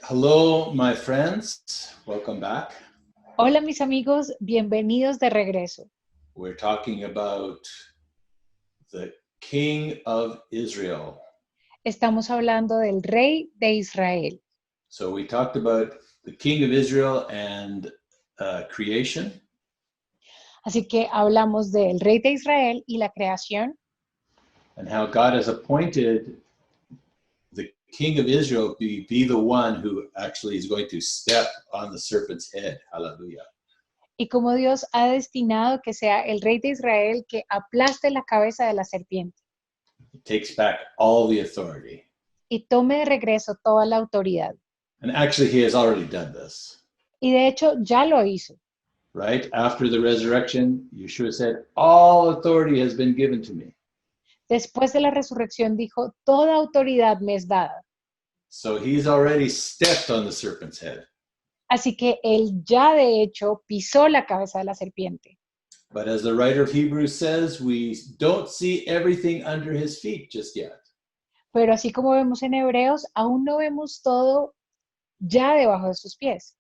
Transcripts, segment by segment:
Hello, my friends. Welcome back. Hola mis amigos, bienvenidos de regreso. We're talking about the King of Israel. Estamos hablando del rey de Israel. So we talked about the King of Israel and creation, Así que hablamos del rey de Israel y la creación and how God has appointed the King of Israel to be the one who actually is going to step on the serpent's head. Hallelujah. y cómo Dios ha destinado que sea el rey de Israel que aplaste la cabeza de la serpiente He takes back all the authority. y tome de regreso toda la autoridad. And actually, he has already done this. Y de hecho ya lo hizo. Right? After the resurrection, Yeshua said, all authority has been given to me. Después de la resurrección dijo, toda autoridad me es dada. So he's already stepped on the serpent's head. Así que él ya de hecho pisó la cabeza de la serpiente. But as the writer of Hebrews says, we don't see everything under his feet just yet. Pero así como vemos en Hebreos, aún no vemos todo ya debajo de sus pies.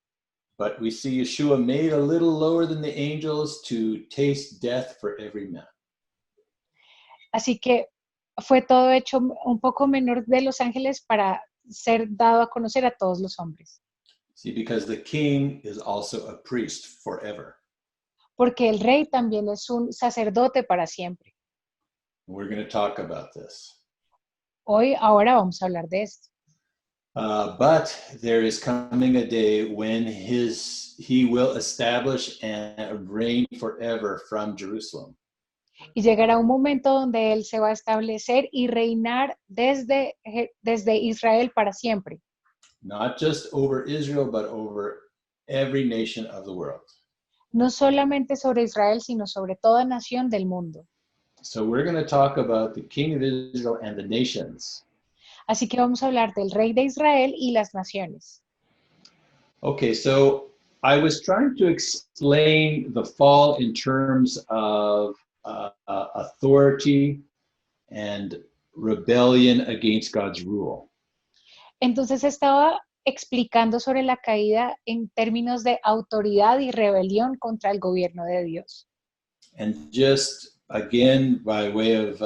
But we see Yeshua made a little lower than the angels to taste death for every man. Así que fue todo hecho un poco menor de los ángeles para ser dado a conocer a todos los hombres. See, because the king is also a priest forever. Porque el rey también es un sacerdote para siempre. We're going to talk about this. Ahora vamos a hablar de esto. But there is coming a day when he will establish and reign forever from Jerusalem. Y llegará un momento donde él se va a establecer y reinar desde Israel para siempre. Not just over Israel, but over every nation of the world. No solamente sobre Israel, sino sobre toda nación del mundo. So we're going to talk about the King of Israel and the nations. Así que vamos a hablar del rey de Israel y las naciones. Okay, so I was trying to explain the fall in terms of authority and rebellion against God's rule. Entonces estaba explicando sobre la caída en términos de autoridad y rebelión contra el gobierno de Dios. And just again, by way of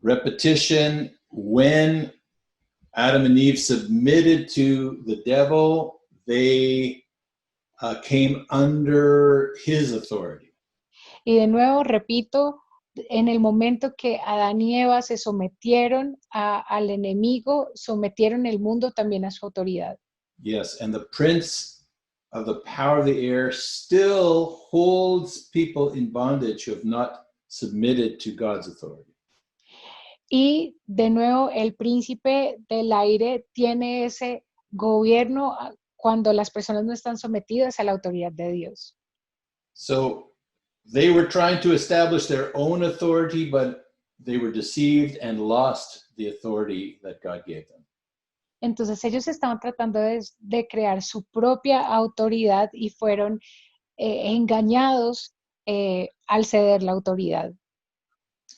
repetition, when Adam and Eve submitted to the devil, they came under his authority. Y de nuevo, repito, en el momento que Adán y Eva se sometieron al enemigo, sometieron el mundo también a su autoridad. Yes, and the prince of the power of the air still holds people in bondage who have not submitted to God's authority. Y de nuevo, el príncipe del aire tiene ese gobierno cuando las personas no están sometidas a la autoridad de Dios. So they were trying to establish their own authority, but they were deceived and lost the authority that God gave them. Entonces ellos estaban tratando de crear su propia autoridad y fueron engañados al ceder la autoridad,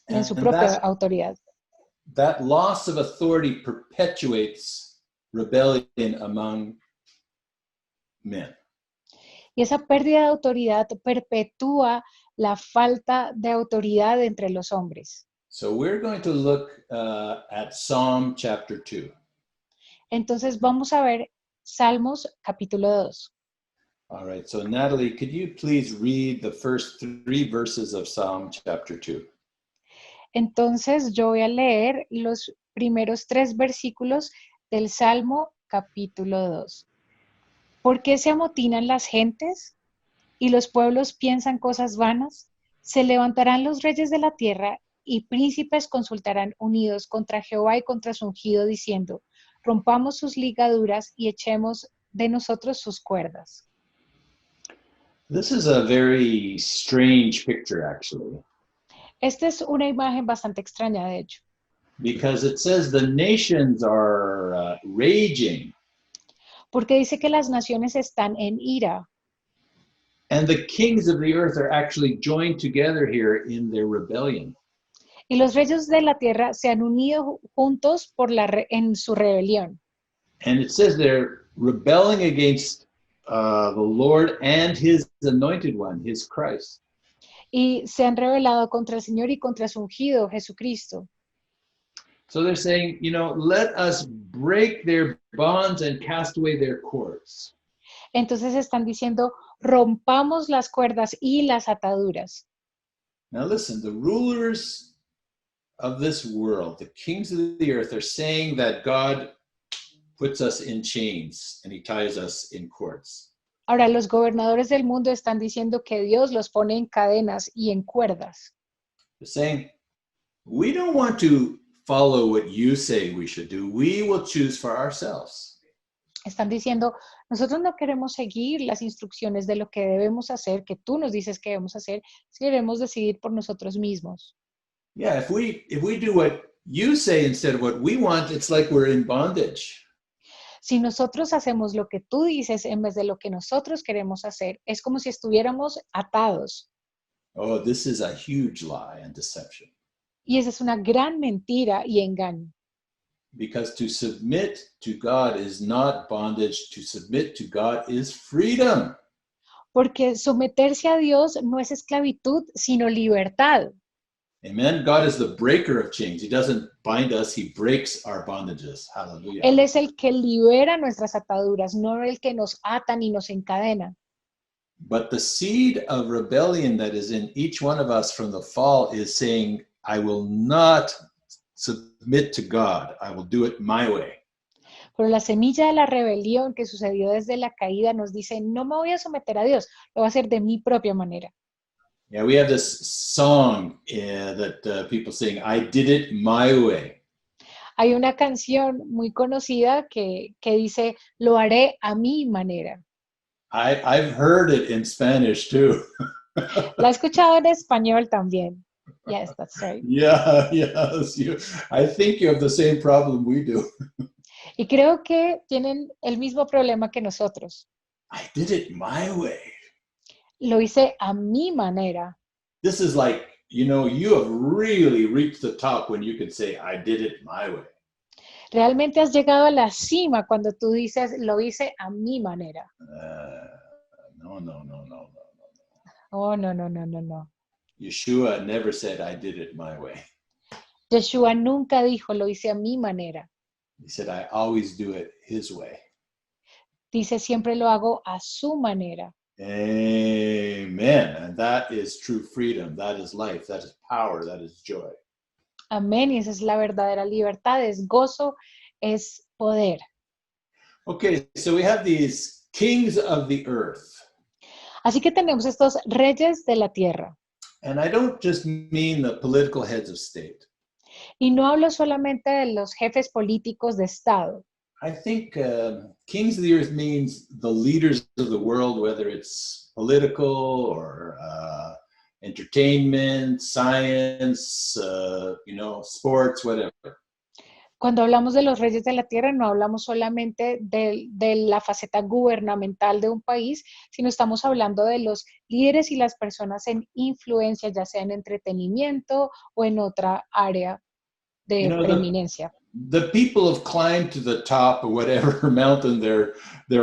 en su And propia autoridad. that loss of authority perpetuates rebellion among men. Y esa pérdida de autoridad perpetúa la falta de autoridad entre los hombres. So we're going to look at Psalm chapter 2. Entonces vamos a ver Salmos capítulo 2. All right, so Natalie, could you please read the first 3 verses of Psalm chapter 2? Entonces yo voy a leer los primeros 3 versículos del Salmo capítulo 2. ¿Por qué se amotinan las gentes y los pueblos piensan cosas vanas? Se levantarán los reyes de la tierra y príncipes consultarán unidos contra Jehová y contra su ungido, diciendo, rompamos sus ligaduras y echemos de nosotros sus cuerdas. This is a very strange picture, actually, Esta es una imagen bastante extraña, de hecho, because it says the nations are raging, porque dice que las naciones están en ira and the kings of the earth are actually joined together here in their rebellion. y los reyes de la tierra se han unido juntos en su rebelión. And it says they're rebelling against the Lord and his anointed one, his Christ. Y se han rebelado contra el Señor y contra su ungido, Jesucristo. So they're saying, let us break their bonds and cast away their cords. Entonces están diciendo, rompamos las cuerdas y las ataduras. Now listen, the rulers of this world, the kings of the earth, are saying that God puts us in chains and he ties us in cords. Ahora, los gobernadores del mundo están diciendo que Dios los pone en cadenas y en cuerdas. They're saying, we don't want to follow what you say we should do. We will choose for ourselves. Están diciendo, nosotros no queremos seguir las instrucciones de lo que debemos hacer, que tú nos dices que debemos hacer, si queremos decidir por nosotros mismos. Yeah, if we do what you say instead of what we want, it's like we're in bondage. Si nosotros hacemos lo que tú dices en vez de lo que nosotros queremos hacer, es como si estuviéramos atados. Oh, this is a huge lie and deception. Y esa es una gran mentira y engaño. Because to submit to God is not bondage. To submit to God is freedom. Porque someterse a Dios no es esclavitud, sino libertad. Amen. God is the breaker of chains. He doesn't bind us, he breaks our bondages. Hallelujah. Él es el que libera nuestras ataduras, no el que nos ata ni nos encadena. But the seed of rebellion that is in each one of us from the fall is saying, I will not submit to God. I will do it my way. Pero la semilla de la rebelión que sucedió desde la caída nos dice, no me voy a someter a Dios, lo voy a hacer de mi propia manera. Yeah, we have this song that people sing, I did it my way. Hay una canción muy conocida que dice, lo haré a mi manera. I've heard it in Spanish too. La he escuchado en español también. Yes, that's right. Yeah, yes. I think you have the same problem we do. Y creo que tienen el mismo problema que nosotros. I did it my way. Lo hice a mi manera. This is like, you have really reached the top when you can say, I did it my way. Realmente has llegado a la cima cuando tú dices, lo hice a mi manera. No. Oh, no. Yeshua never said, I did it my way. Yeshua nunca dijo, lo hice a mi manera. He said, I always do it his way. Dice, siempre lo hago a su manera. Amen. And that is true freedom. That is life. That is power. That is joy. Amén. Y esa es la verdadera libertad. Es gozo, es poder. Okay, so we have these kings of the earth. Así que tenemos estos reyes de la tierra. And I don't just mean the political heads of state. Y no hablo solamente de los jefes políticos de Estado. I think kings of the earth means the leaders of the world, whether it's political or entertainment, science, sports, whatever. Cuando hablamos de los reyes de la tierra, no hablamos solamente de la faceta gubernamental de un país, sino estamos hablando de los líderes y las personas en influencia, ya sea en entretenimiento o en otra área de preeminencia. The people have climbed to the top of whatever mountain they're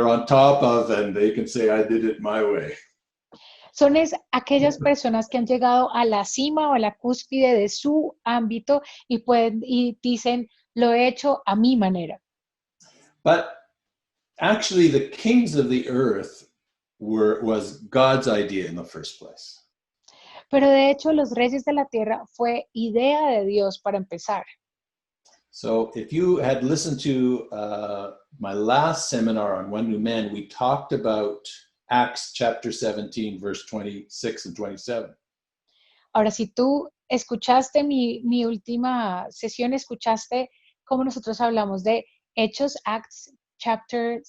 on top of, and they can say, I did it my way. Son aquellas personas que han llegado a la cima o a la cúspide de su ámbito y dicen, lo he hecho a mi manera. But actually, the kings of the earth was God's idea in the first place. Pero de hecho, los reyes de la tierra fue idea de Dios para empezar. So if you had listened to my last seminar on One New Man, we talked about Acts chapter 17, verse 26 and 27. Ahora, si tú escuchaste mi última sesión, escuchaste cómo nosotros hablamos de Hechos, Acts chapter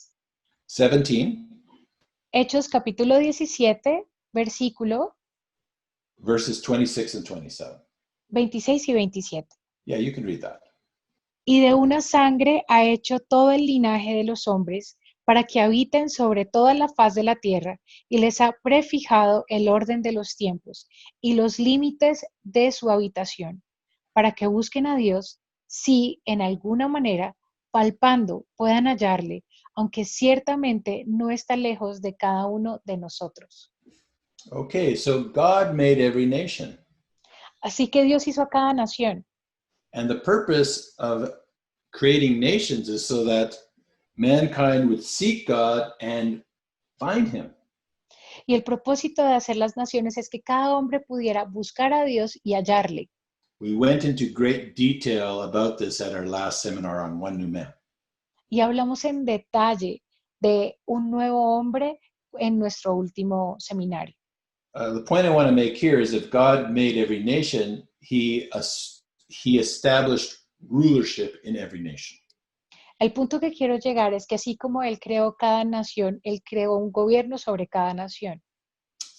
17. Hechos capítulo 17, versículo verses 26 and 27. 26 y 27. Yeah, you can read that. Y de una sangre ha hecho todo el linaje de los hombres para que habiten sobre toda la faz de la tierra y les ha prefijado el orden de los tiempos y los límites de su habitación, para que busquen a Dios si en alguna manera palpando puedan hallarle, aunque ciertamente no está lejos de cada uno de nosotros. Okay, so God made every nation. Así que Dios hizo a cada nación. And the purpose of creating nations is so that mankind would seek God and find him. Y el propósito de hacer las naciones es que cada hombre pudiera buscar a Dios y hallarle. We went into great detail about this at our last seminar on One New Man. Y hablamos en detalle de un nuevo hombre en nuestro último seminario. The point I want to make here is if God made every nation, he established rulership in every nation. El punto que quiero llegar es que así como Él creó cada nación, Él creó un gobierno sobre cada nación.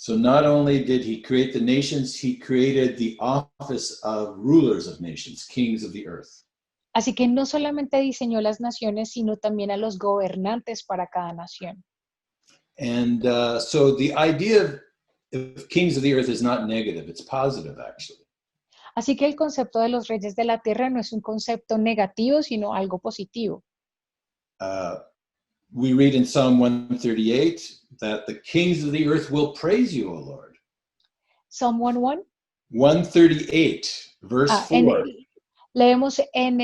So not only did he create the nations, he created the office of rulers of nations, kings of the earth. Así que no solamente diseñó las naciones, sino también a los gobernantes para cada nación. And so the idea of kings of the earth is not negative, it's positive actually. Así que el concepto de los reyes de la tierra no es un concepto negativo, sino algo positivo. We read in Psalm 138 that the kings of the earth will praise you, O Lord. Psalm 1:1. 138, verse 4. Leemos en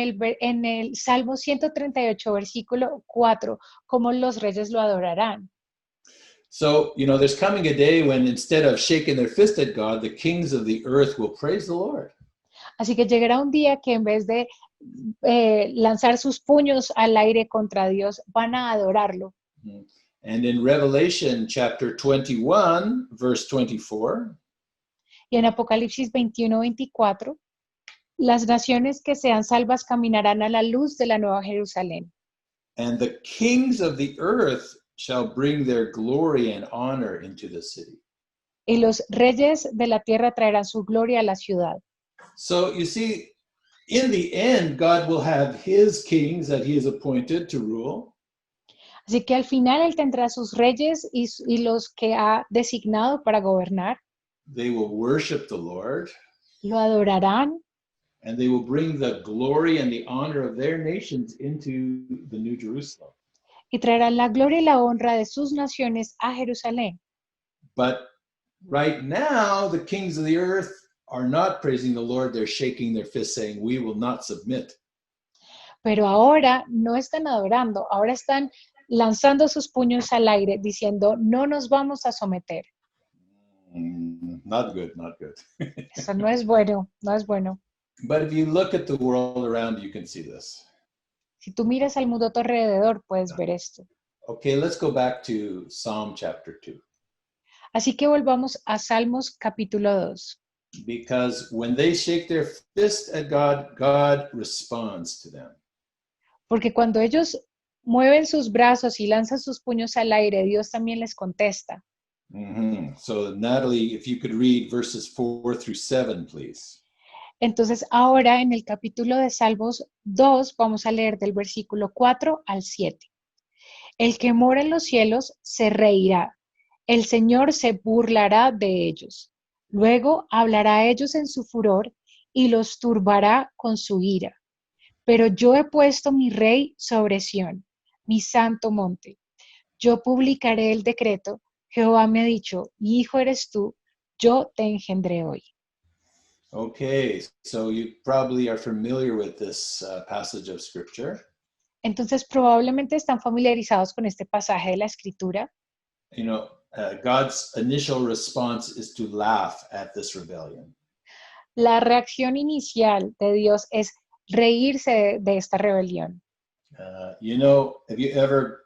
el Salmo 138, versículo 4, cómo los reyes lo adorarán. So, there's coming a day when instead of shaking their fist at God, the kings of the earth will praise the Lord. Así que llegará un día que en vez de lanzar sus puños al aire contra Dios, van a adorarlo. And in Revelation chapter 21, verse 24, Y en Apocalipsis 21, 24, las naciones que sean salvas caminarán a la luz de la Nueva Jerusalén. and the kings of the earth shall bring their glory and honor into the city. Y los reyes de la tierra traerán su gloria a la ciudad. So you see, in the end, God will have his kings that he has appointed to rule. Así que al final Él tendrá sus reyes y los que ha designado para gobernar. They will worship the Lord. Lo adorarán. And they will bring the glory and the honor of their nations into the New Jerusalem. Y traerán la gloria y la honra de sus naciones a Jerusalén. But right now, the kings of the earth are not praising the Lord. They're shaking their fists saying, we will not submit. Pero ahora no están adorando, ahora están lanzando sus puños al aire diciendo, no nos vamos a someter. Not good, not good. Eso no es bueno, no es bueno. But if you look at the world around, you can see this. Si tú miras al mundo a tu alrededor, puedes ver esto. Okay, let's go back to Psalm chapter 2. Así que volvamos a Salmos capítulo 2. Because when they shake their fist at God, God responds to them. Porque cuando ellos mueven sus brazos y lanzan sus puños al aire, Dios también les contesta. So Natalie, if you could read verses 4 through 7, please. Entonces ahora en el capítulo de Salmos 2 vamos a leer del versículo 4 al 7. El que mora en los cielos se reirá, el Señor se burlará de ellos. Luego hablará a ellos en su furor y los turbará con su ira. Pero yo he puesto mi rey sobre Sión, mi santo monte. Yo publicaré el decreto. Jehová me ha dicho, mi hijo eres tú, yo te engendré hoy. Okay, so you probably are familiar with this passage of scripture. Entonces probablemente están familiarizados con este pasaje de la Escritura. God's initial response is to laugh at this rebellion. La reacción inicial de Dios es reírse de esta rebelión. Have you ever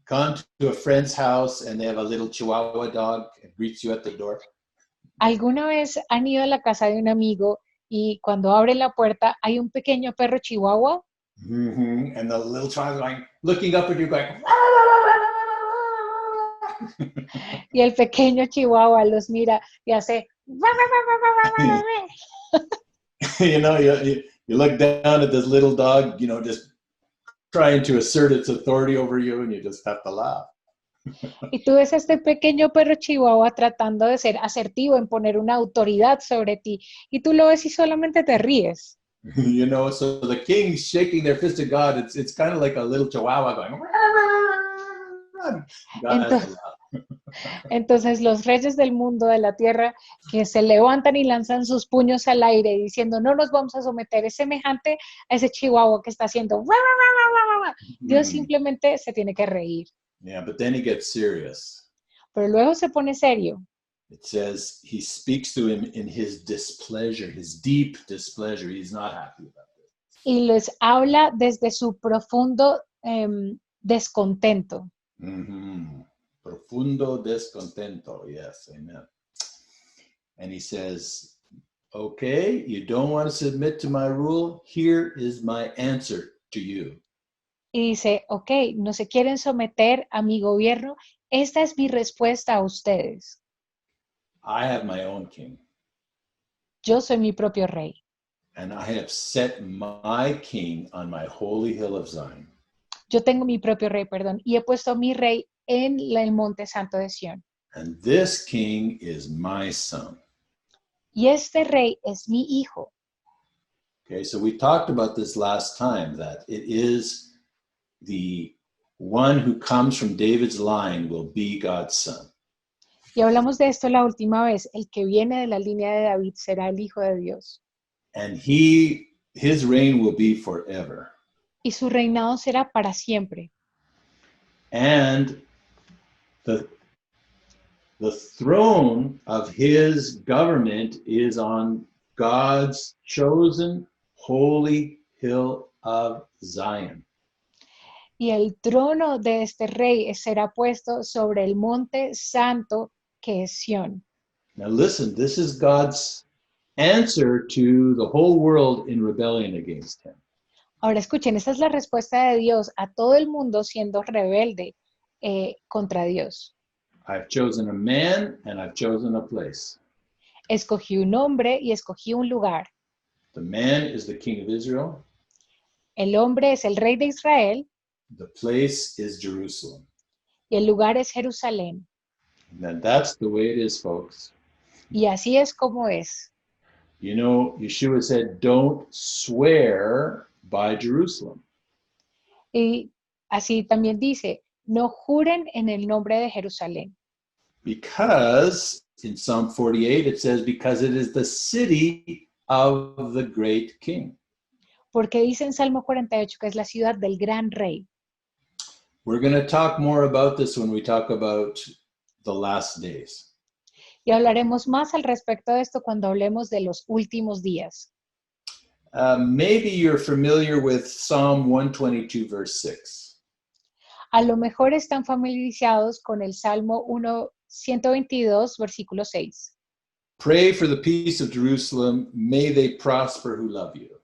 gone to a friend's house and they have a little Chihuahua dog and greets you at the door? ¿Alguna vez han ido a la casa de un amigo y cuando abren la puerta hay un pequeño perro chihuahua? And the little child going, looking up at you going, Y el pequeño chihuahua los mira y hace you look down at this little dog, just trying to assert its authority over you, and you just have to laugh. Y tú ves a este pequeño perro chihuahua tratando de ser asertivo en poner una autoridad sobre ti y tú lo ves y solamente te ríes. You know, so the king's shaking their fist at God. It's kind of like a little chihuahua going. God has to Entonces, laugh. entonces los reyes del mundo, de la tierra, que se levantan y lanzan sus puños al aire diciendo, no nos vamos a someter, es semejante a ese chihuahua que está haciendo. Dios simplemente se tiene que reír. Yeah, but then he gets serious. Pero luego se pone serio. It says he speaks to him in his displeasure, his deep displeasure. He's not happy about it. Y les habla desde su profundo descontento. Mm-hmm. Profundo descontento. Yes, amen. And he says, okay, you don't want to submit to my rule. Here is my answer to you. Y dice, ok, no se quieren someter a mi gobierno. Esta es mi respuesta a ustedes. I have my own king. Yo soy mi propio rey. And I have set my king on my holy hill of Zion. Yo tengo mi propio rey, perdón, y he puesto a mi rey en el monte santo de Sión. And this king is my son. Y este rey es mi hijo. Okay, so we talked about this last time, that it is the one who comes from David's line will be God's son. Y hablamos de esto la última vez. El que viene de la línea de David será el hijo de Dios. And his reign will be forever. Y su reinado será para siempre. And the throne of his government is on God's chosen holy hill of Zion. Y el trono de este rey será puesto sobre el monte santo que es Sión. Now listen, this is God's answer to the whole world in rebellion against him. Ahora escuchen, esta es la respuesta de Dios a todo el mundo siendo rebelde contra Dios. I've chosen a man and I've chosen a place. Escogí un hombre y escogí un lugar. The man is the king of Israel. El hombre es el rey de Israel The place is Jerusalem. y el lugar es Jerusalén. And that's the way it is, folks. Y así es como es. You know, Yeshua said, don't swear by Jerusalem. Y así también dice, no juren en el nombre de Jerusalén. Because in Psalm 48, it says, because it is the city of the great king. Porque dice en Salmo 48 que es la ciudad del gran rey. We're going to talk more about this when we talk about the last days. Y hablaremos más al respecto de esto cuando hablemos de los últimos días. Maybe you're familiar with Psalm 122, verse 6. A lo mejor están familiarizados con el Salmo 122, versículo 6. Pray for the peace of Jerusalem. May they prosper who love you.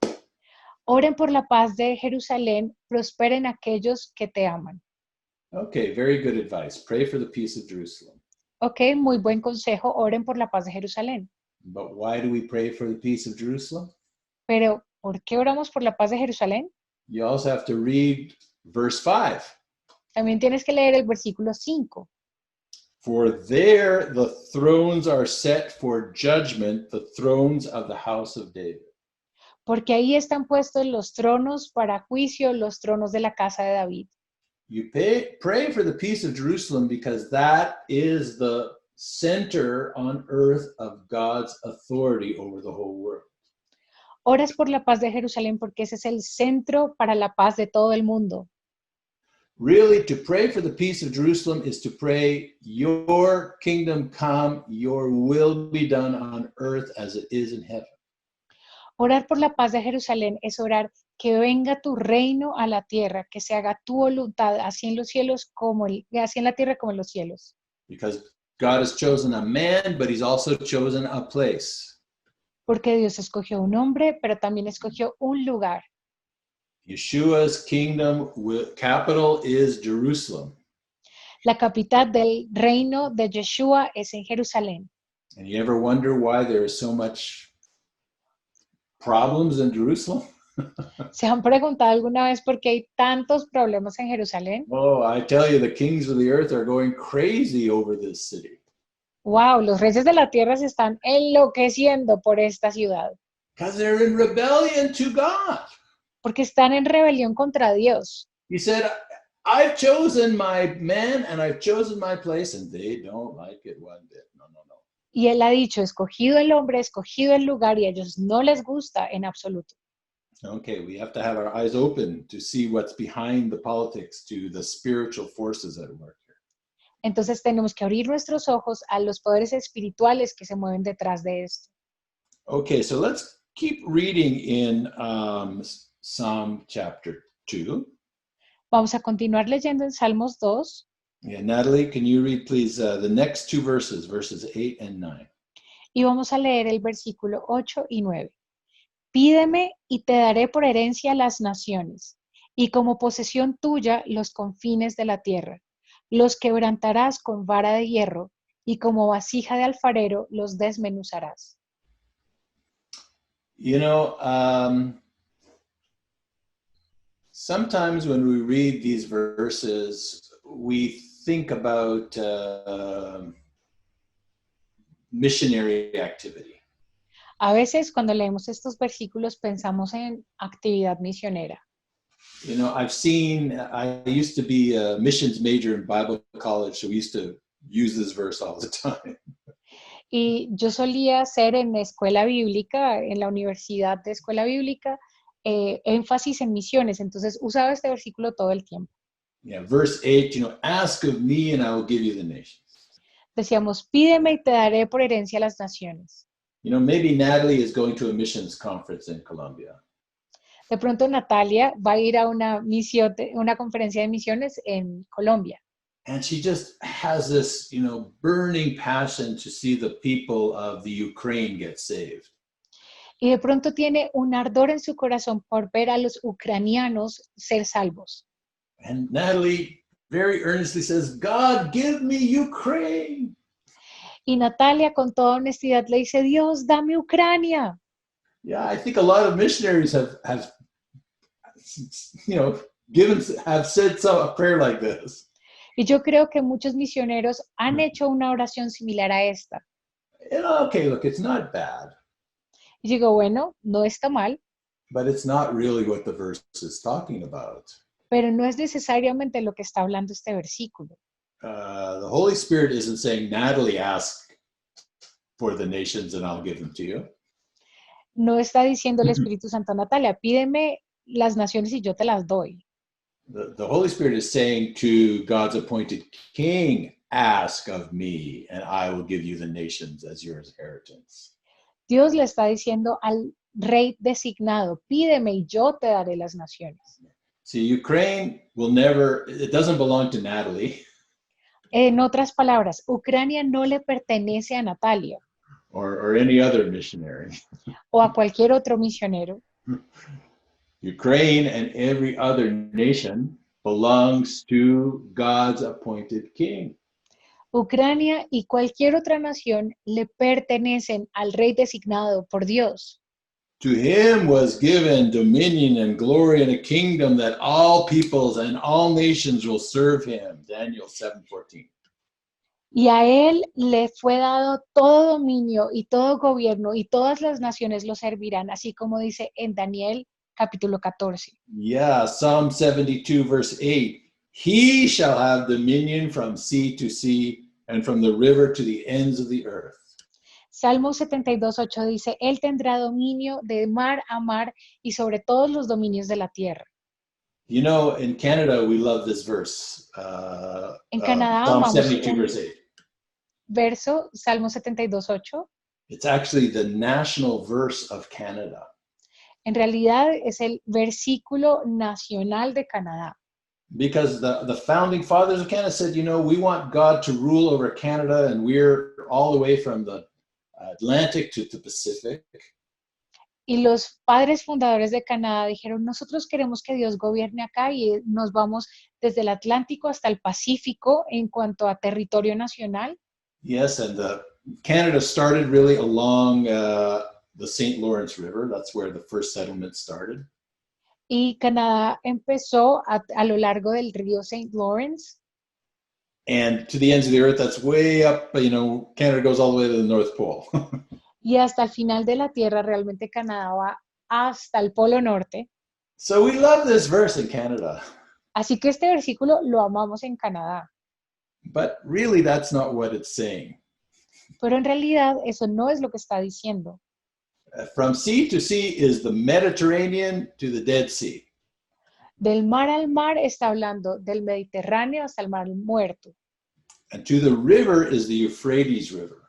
Oren por la paz de Jerusalén, prosperen aquellos que te aman. Okay, very good advice. Pray for the peace of Jerusalem. Ok, muy buen consejo, oren por la paz de Jerusalén. But why do we pray for the peace of Jerusalem? Pero, ¿por qué oramos por la paz de Jerusalén? You also have to read verse 5. También tienes que leer el versículo 5. For there the thrones are set for judgment, the thrones of the house of David. Porque ahí están puestos los tronos para juicio, los tronos de la casa de David. You pray for the peace of Jerusalem because that is the center on earth of God's authority over the whole world. Oras por la paz de Jerusalén porque ese es el centro para la paz de todo el mundo. Really, to pray for the peace of Jerusalem is to pray, your kingdom come, your will be done on earth as it is in heaven. Orar por la paz de Jerusalén es orar que venga tu reino a la tierra, que se haga tu voluntad, así en los cielos así en la tierra como en los cielos. Because God has chosen a man, but he's also chosen a place. Porque Dios escogió un hombre, pero también escogió un lugar. Yeshua's kingdom capital is Jerusalem. La capital del reino de Yeshua es en Jerusalén. And you ever wonder why there is so much problems in Jerusalem? ¿Se han preguntado alguna vez por qué hay tantos problemas en Jerusalén? Oh, I tell you, the kings of the earth are going crazy over this city. Wow, los reyes de la tierra se están enloqueciendo por esta ciudad. Because they're in rebellion to God. porque están en rebelión contra Dios. He said, I've chosen my man and I've chosen my place, and they don't like it one bit. No, no, no. Y él ha dicho, escogido el hombre, escogido el lugar, y a ellos no les gusta en absoluto. Okay, we have to have our eyes open to see what's behind the politics, to the spiritual forces at work here. Entonces tenemos que abrir nuestros ojos a los poderes espirituales que se mueven detrás de esto. Okay, so let's keep reading in Psalm chapter 2. Vamos a continuar leyendo en Salmos 2. Yeah, Natalie, can you read, please, the next two verses, verses 8 and 9? Y vamos a leer el versículo 8 y 9. Pídeme y te daré por herencia las naciones, y como posesión tuya los confines de la tierra. Los quebrantarás con vara de hierro, y como vasija de alfarero los desmenuzarás. You know, sometimes when we read these verses, we think about missionary activity. A veces cuando leemos estos versículos pensamos en actividad misionera. You know, I used to be a missions major in Bible college, so we used to use this verse all the time. Y yo solía hacer en la escuela bíblica, en la universidad de escuela bíblica, énfasis en misiones. Entonces usaba este versículo todo el tiempo. Yeah, verse 8, you know, ask of me and I will give you the nations. Decíamos, pídeme y te daré por herencia las naciones. You know, maybe Natalie is going to a missions conference in Colombia. De pronto Natalia va a ir a una conferencia de misiones en Colombia. And she just has this, you know, burning passion to see the people of the Ukraine get saved. Y de pronto tiene un ardor en su corazón por ver a los ucranianos ser salvos. And Natalie very earnestly says, God, give me Ukraine. Y Natalia con toda honestidad le dice, Dios, dame Ucrania. Yeah, I think a lot of missionaries have you know, have said a prayer like this. Y yo creo que muchos misioneros han hecho una oración similar a esta. And okay, look, it's not bad. Y digo, bueno, no está mal, But it's not really what the verse is talking about. pero no es necesariamente lo que está hablando este versículo. The Holy Spirit isn't saying, Natalie, ask for the nations and I'll give them to you. No está diciendo el Espíritu Santo a Natalia, pídeme las naciones y yo te las doy. The Holy Spirit is saying to God's appointed king, ask of me and I will give you the nations as your inheritance. Dios le está diciendo al rey designado, pídeme y yo te daré las naciones. See, Ukraine it doesn't belong to Natalie. En otras palabras, Ucrania no le pertenece a Natalia Or any other missionary. o a cualquier otro misionero. Ukraine and every other nation belongs to God's appointed king. Ucrania y cualquier otra nación le pertenecen al rey designado por Dios. To him was given dominion and glory and a kingdom that all peoples and all nations will serve him. Daniel 7:14. Y a él le fue dado todo dominio y todo gobierno y todas las naciones lo servirán, así como dice en Daniel capítulo 14. Yeah, Psalm 72 verse 8. He shall have dominion from sea to sea and from the river to the ends of the earth. Salmo 72:8 dice, él tendrá dominio de mar a mar y sobre todos los dominios de la tierra. You know, in Canada, we love this verse. En Canadá Psalm amamos 72 un verse 8. verso, Salmo 72:8. It's actually the national verse of Canada. En realidad es el versículo nacional de Canadá. Because the founding fathers of Canada said, you know, we want God to rule over Canada, and we're all the way from the Atlantic to the Pacific. Y los padres fundadores de Canadá dijeron, nosotros queremos que Dios gobierne acá y nos vamos desde el Atlántico hasta el Pacífico en cuanto a territorio nacional. Yes, and Canada started really along the St. Lawrence River. That's where the first settlement started. Y Canadá empezó a lo largo del río St. Lawrence. And to the ends of the earth, that's way up, you know, Canada goes all the way to the North Pole. y hasta el final de la tierra, realmente Canadá va hasta el Polo Norte. So we love this verse in Canada, Así que este versículo lo amamos en Canadá, but really that's not what it's saying. pero en realidad eso no es lo que está diciendo. From sea to sea is the Mediterranean to the Dead Sea. Del mar al mar está hablando del Mediterráneo hasta el mar Muerto. And to the river is the Euphrates River.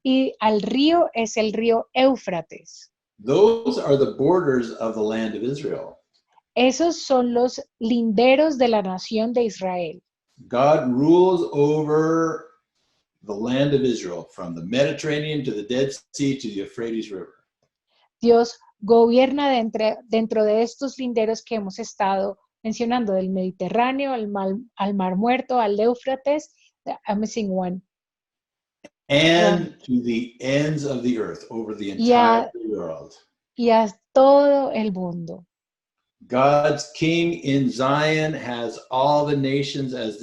Y al río es el río Éufrates. Those are the borders of the land of Israel. Esos son los linderos de la nación de Israel. God rules over the land of Israel from the Mediterranean to the Dead Sea to the Euphrates River. Dios gobierna dentro de estos linderos que hemos estado mencionando, del Mediterráneo al mar Muerto, al Éufrates, I'm missing one. And to the ends of the earth, over the Y a, entire world. y a todo el mundo. God's king in Zion has all the nations as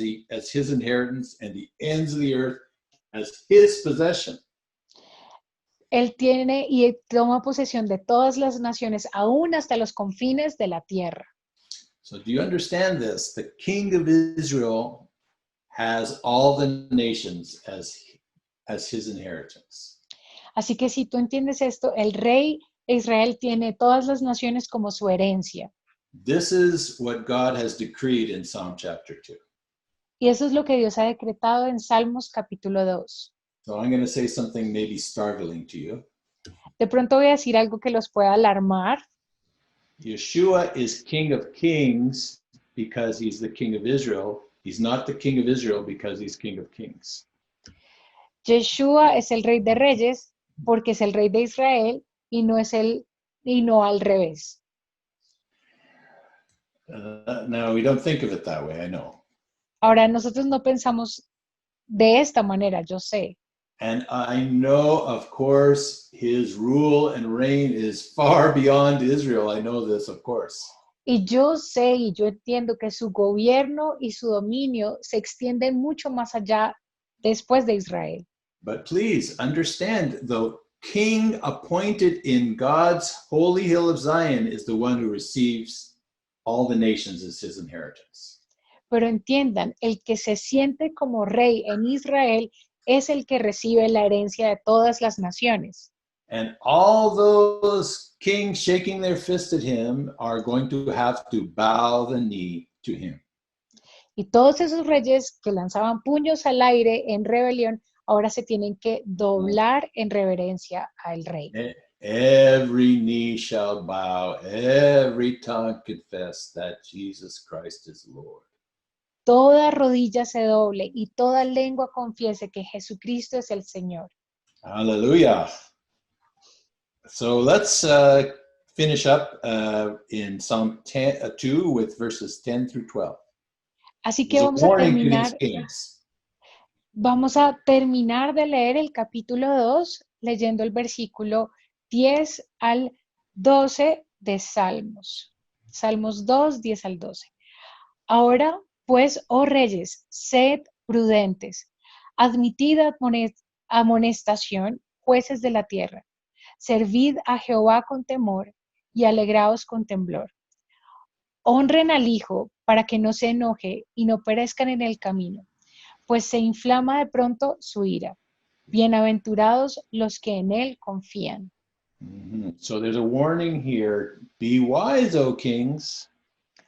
his inheritance, and the ends of the earth as his possession. Él tiene y toma posesión de todas las naciones, aún hasta los confines de la tierra. So do you understand this? The king of Israel has all the nations as his inheritance. Así que si tú entiendes esto, el rey de Israel tiene todas las naciones como su herencia. This is what God has decreed in Psalm chapter 2. Y eso es lo que Dios ha decretado en Salmos capítulo 2. So I'm going to say something maybe startling to you. De pronto voy a decir algo que los pueda alarmar. Yeshua is King of Kings because he's the King of Israel. He's not the King of Israel because he's King of Kings. Yeshua es el rey de reyes porque es el rey de Israel y no al revés. Now we don't think of it that way, I know. Ahora nosotros no pensamos de esta manera, yo sé. And I know, of course, his rule and reign is far beyond Israel. I know this, of course. Y yo sé y yo entiendo que su gobierno y su dominio se extienden mucho más allá después de Israel. But please understand, the king appointed in God's holy hill of Zion is the one who receives all the nations as his inheritance. Pero entiendan, el que se siente como rey en Israel es el que recibe la herencia de todas las naciones. And all those kings shaking their fist at him are going to have to bow the knee to him. Y todos esos reyes que lanzaban puños al aire en rebelión, ahora se tienen que doblar en reverencia al rey. Every knee shall bow, every tongue confess that Jesus Christ is Lord. Toda rodilla se doble y toda lengua confiese que Jesucristo es el Señor. Hallelujah. So let's finish up in Psalm 2 with verses 10 through 12. Así que There's a warning to these kings. vamos a terminar de leer el capítulo 2 leyendo el versículo 10 al 12 de Salmos. Salmos 2, 10 al 12. Ahora, pues, oh reyes, sed prudentes, admitid amonestación, jueces de la tierra. Servid a Jehová con temor y alegraos con temblor. Honren al Hijo para que no se enoje y no perezcan en el camino, pues se inflama de pronto su ira. Bienaventurados los que en él confían. So there's a warning here. Be wise, O kings.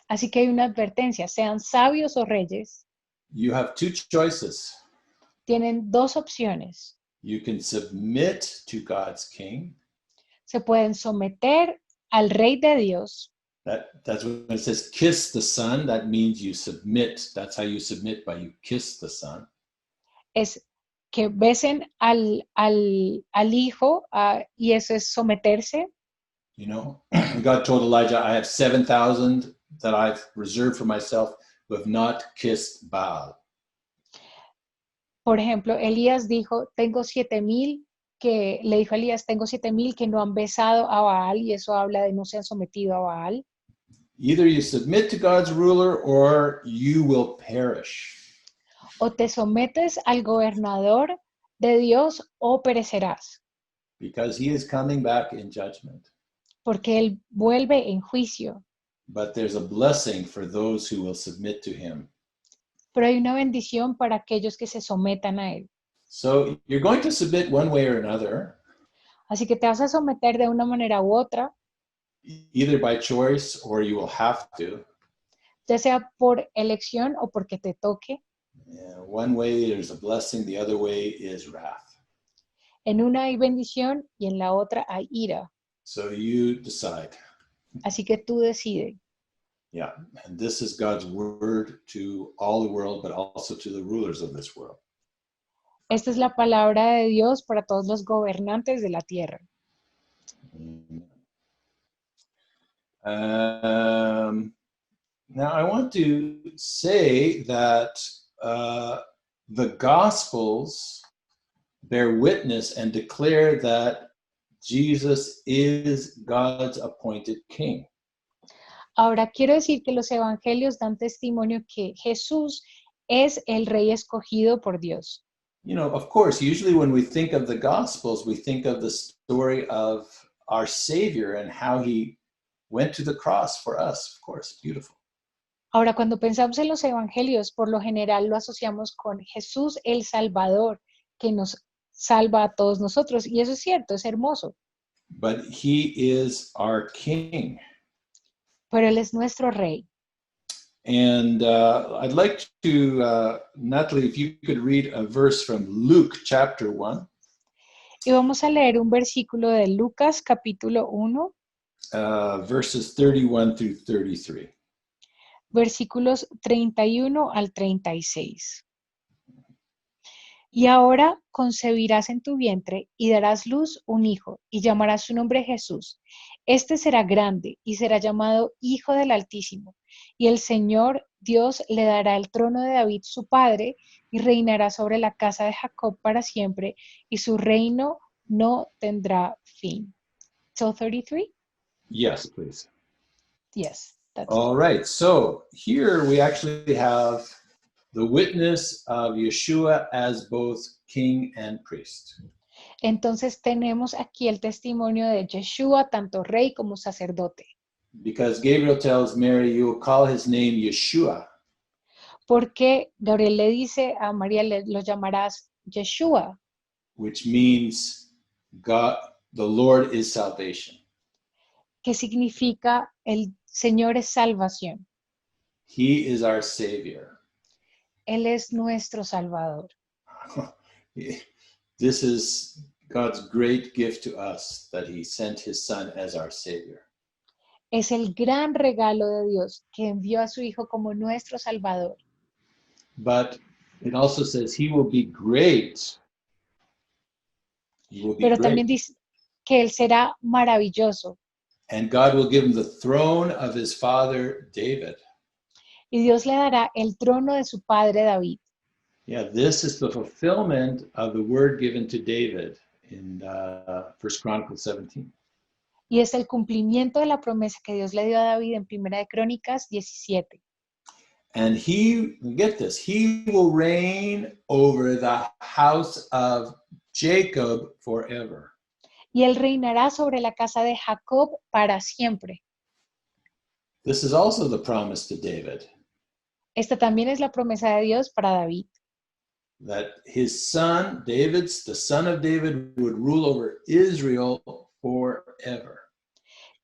Así que hay una advertencia, sean sabios o reyes. You have two choices. Tienen dos opciones. You can submit to God's king. Se pueden someter al rey de Dios. That's when it says kiss the son. That means you submit. That's how you submit, by you kiss the son. Es que besen al hijo y eso es someterse. You know, God told Elijah, I have 7,000 that I've reserved for myself who have not kissed Baal. Por ejemplo, Elías dijo, tengo 7,000 que le dijo a Elías, tengo 7,000 que no han besado a Baal, y eso habla de no se han sometido a Baal. Either you submit to God's ruler or you will perish. O te sometes al gobernador de Dios o perecerás. because he is coming back in judgment. porque Él vuelve en juicio. But there's a blessing for those who will submit to him. Pero hay una bendición para aquellos que se sometan a Él. So you're going to submit one way or another, Así que te vas a someter de una manera u otra, either by choice or you will have to. ya sea por elección o porque te toque. One way there's a blessing, the other way is wrath. En una hay bendición y en la otra hay ira. So you decide. Así que tú decides. Yeah, and this is God's word to all the world, but also to the rulers of this world. Esta es la palabra de Dios para todos los gobernantes de la tierra. Now I want to say that the Gospels bear witness and declare that Jesus is God's appointed king. Ahora quiero decir que los evangelios dan testimonio que Jesús es el rey escogido por Dios. You know, of course, usually when we think of the Gospels, we think of the story of our Savior and how he went to the cross for us. Of course, beautiful. Ahora, cuando pensamos en los evangelios, por lo general lo asociamos con Jesús el Salvador, que nos salva a todos nosotros. Y eso es cierto, es hermoso. But he is our king. Pero Él es nuestro rey. And I'd like to, Natalie, if you could read a verse from Luke chapter 1. Y vamos a leer un versículo de Lucas capítulo 1, verses 31 through 33. versículos 31 al 36. Y ahora concebirás en tu vientre y darás luz un hijo, y llamarás su nombre Jesús. Este será grande y será llamado Hijo del Altísimo. Y el Señor Dios le dará el trono de David su padre, y reinará sobre la casa de Jacob para siempre, y su reino no tendrá fin. Till 33? Yes, please. Yes. All right. So here we actually have the witness of Yeshua as both king and priest. Entonces tenemos aquí el testimonio de Yeshua, tanto rey como sacerdote. Because Gabriel tells Mary, you will call his name Yeshua. Porque Gabriel le dice a María, lo llamarás Yeshua, which means God, the Lord is salvation. que significa el Señor es salvación. He is our Savior. Él es nuestro Salvador. This is God's great gift to us, that he sent his son as our Savior. Es el gran regalo de Dios que envió a su Hijo como nuestro Salvador. But it also says he will be great. He will be Pero great. también dice que Él será maravilloso. And God will give him the throne of his father David. Y Dios le dará el trono de su padre David. Yeah, this is the fulfillment of the word given to David in 1 Chronicles 17. Y es el cumplimiento de la promesa que Dios le dio a David en Primera de Crónicas 17. And he, get this, he will reign over the house of Jacob forever. Y Él reinará sobre la casa de Jacob para siempre. This is also the promise to David, Esta también es la promesa de Dios para David. that his son, David's, the son of David, would rule over Israel forever.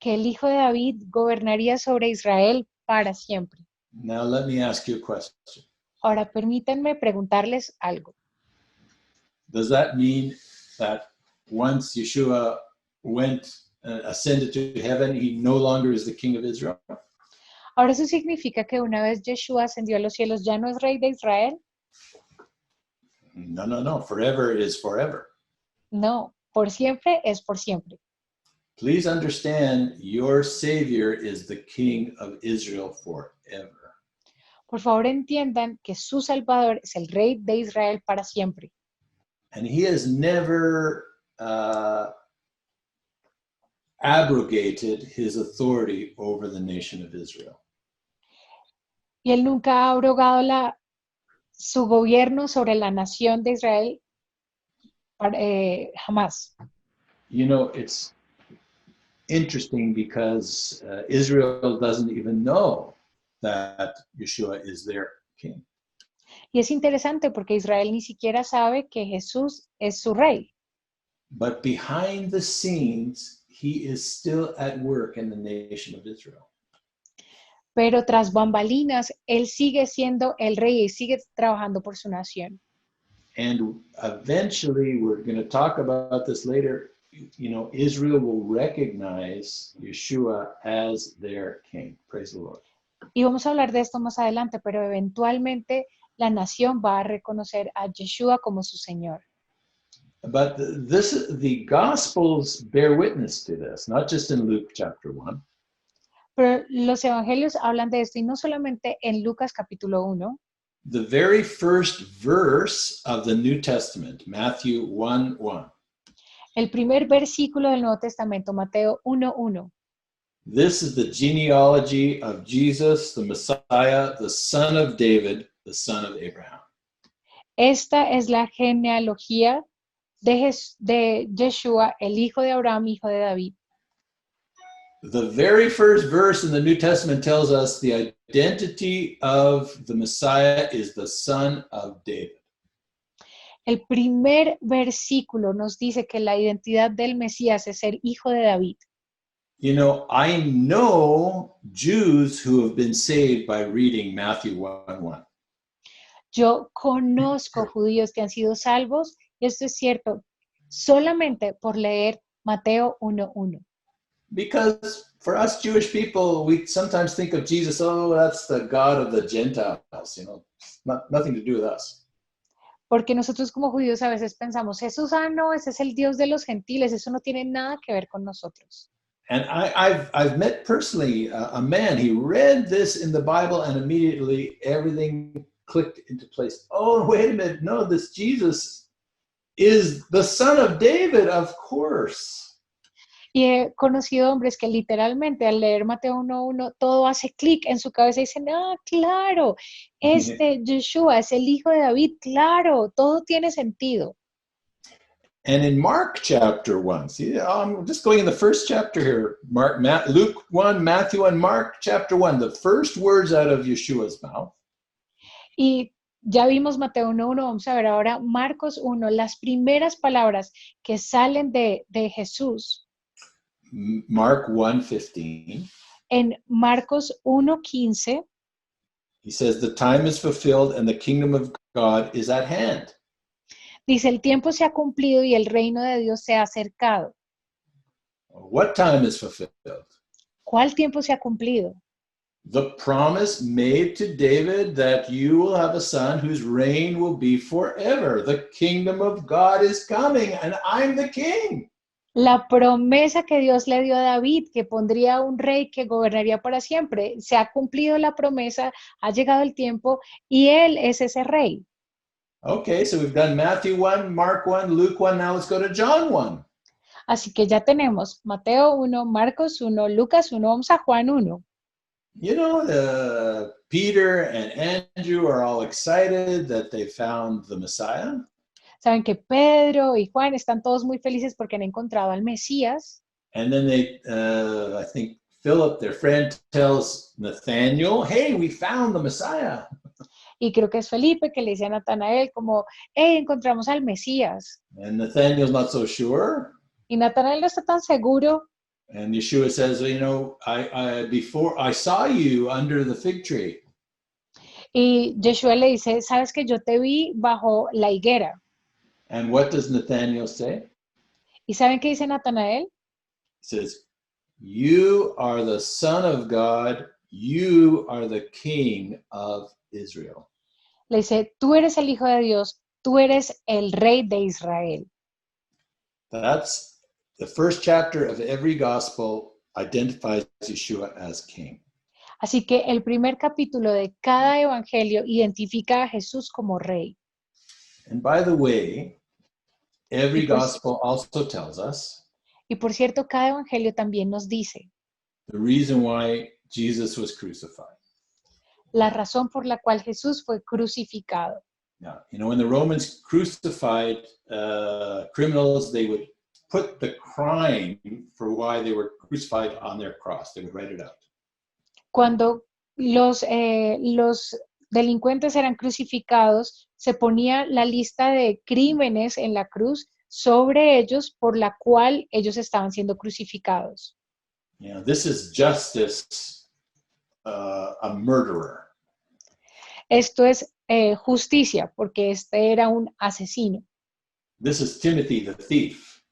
Que el hijo de David gobernaría sobre Israel para siempre. Now let me ask you a question. Ahora permítanme preguntarles algo. Does that mean that once Yeshua ascended to heaven, he no longer is the king of Israel? Ahora eso significa que una vez Yeshua ascendió a los cielos ya no es rey de Israel. No. Forever is forever. No, por siempre es por siempre. Please understand, your Savior is the King of Israel forever. Por favor entiendan que su Salvador es el rey de Israel para siempre. And he has never abrogated his authority over the nation of Israel. Y él nunca ha abrogado su gobierno sobre la nación de Israel jamás. You know, it's interesting because Israel doesn't even know that Yeshua is their king. Y es interesante porque Israel ni siquiera sabe que Jesús es su rey. But behind the scenes, he is still at work in the nation of Israel. Pero tras bambalinas, él sigue siendo el rey y sigue trabajando por su nación. And eventually, we're going to talk about this later, you know, Israel will recognize Yeshua as their king. Praise the Lord. Y vamos a hablar de esto más adelante, pero eventualmente la nación va a reconocer a Yeshua como su Señor. But the Gospels bear witness to this, not just in Luke chapter 1. Pero los evangelios hablan de esto y no solamente en Lucas capítulo 1. The very first verse of the New Testament, Matthew 1:1. El primer versículo del Nuevo Testamento, Mateo 1:1. This is the genealogy of Jesus, the Messiah, the son of David, the son of Abraham. Esta es la genealogía de Yeshua, el hijo de Abraham, hijo de David. The very first verse in the New Testament tells us the identity of the Messiah is the son of David. El primer versículo nos dice que la identidad del Mesías es ser hijo de David. You know, I know Jews who have been saved by reading Matthew 1:1. Yo conozco judíos que han sido salvos, y esto es cierto, solamente por leer Mateo 1:1. Because for us Jewish people, we sometimes think of Jesus, oh, that's the God of the Gentiles, you know, nothing to do with us. Porque nosotros como judíos a veces pensamos, Jesús, no, ese es el Dios de los gentiles, eso no tiene nada que ver con nosotros. And I've met personally a man, he read this in the Bible and immediately everything clicked into place. Oh, wait a minute, no, this Jesus is the son of David, of course. Y he conocido hombres que literalmente al leer Mateo 1:1 todo hace clic en su cabeza y dicen, claro, Yeshua es el hijo de David, claro, todo tiene sentido. And in Mark chapter 1, see, I'm just going in the first chapter here, Luke 1, Matthew 1, Mark chapter 1, the first words out of Yeshua's mouth. Y ya vimos Mateo 1:1, vamos a ver ahora Marcos 1, las primeras palabras que salen de Jesús. Mark 1:15. En Marcos 1:15. He says, the time is fulfilled and the kingdom of God is at hand. Dice, el tiempo se ha cumplido y el reino de Dios se ha acercado. What time is fulfilled? ¿Cuál tiempo se ha cumplido? The promise made to David that you will have a son whose reign will be forever. The kingdom of God is coming and I'm the king. La promesa que Dios le dio a David, que pondría un rey que gobernaría para siempre, se ha cumplido la promesa, ha llegado el tiempo y él es ese rey. Okay, so we've done Matthew 1, Mark 1, Luke 1. Now let's go to John 1. Así que ya tenemos Mateo 1, Marcos 1, Lucas 1, vamos a Juan 1. You know, Peter and Andrew are all excited that they found the Messiah. Saben que Pedro y Juan están todos muy felices porque han encontrado al Mesías. And then I think Philip, their friend, tells Nathaniel, hey, we found the Messiah. Y creo que es Felipe que le dice a Natanael como, hey, encontramos al Mesías. And Nathaniel's not so sure. Y Natanael no está tan seguro. And Yeshua says, you know, before I saw you under the fig tree. Y Yeshua le dice, sabes que yo te vi bajo la higuera. And what does Nathaniel say? ¿Y saben qué dice Natanael? He says, you are the Son of God, you are the King of Israel. Le dice, tú eres el Hijo de Dios, tú eres el Rey de Israel. That's the first chapter of every gospel identifies Yeshua as king. Así que el primer capítulo de cada evangelio identifica a Jesús como rey. And by the way, every gospel also tells us y por cierto, cada evangelio también nos dice the reason why Jesus was crucified. La razón por la cual Jesús fue crucificado. Yeah, you know, when the Romans crucified criminals, they would put the crime for why they were crucified on their cross. They would write it out. Cuando los delincuentes eran crucificados, se ponía la lista de crímenes en la cruz sobre ellos por la cual ellos estaban siendo crucificados. This is justice, a murderer. Esto es justicia, porque este era un asesino. This is Timothy, the thief.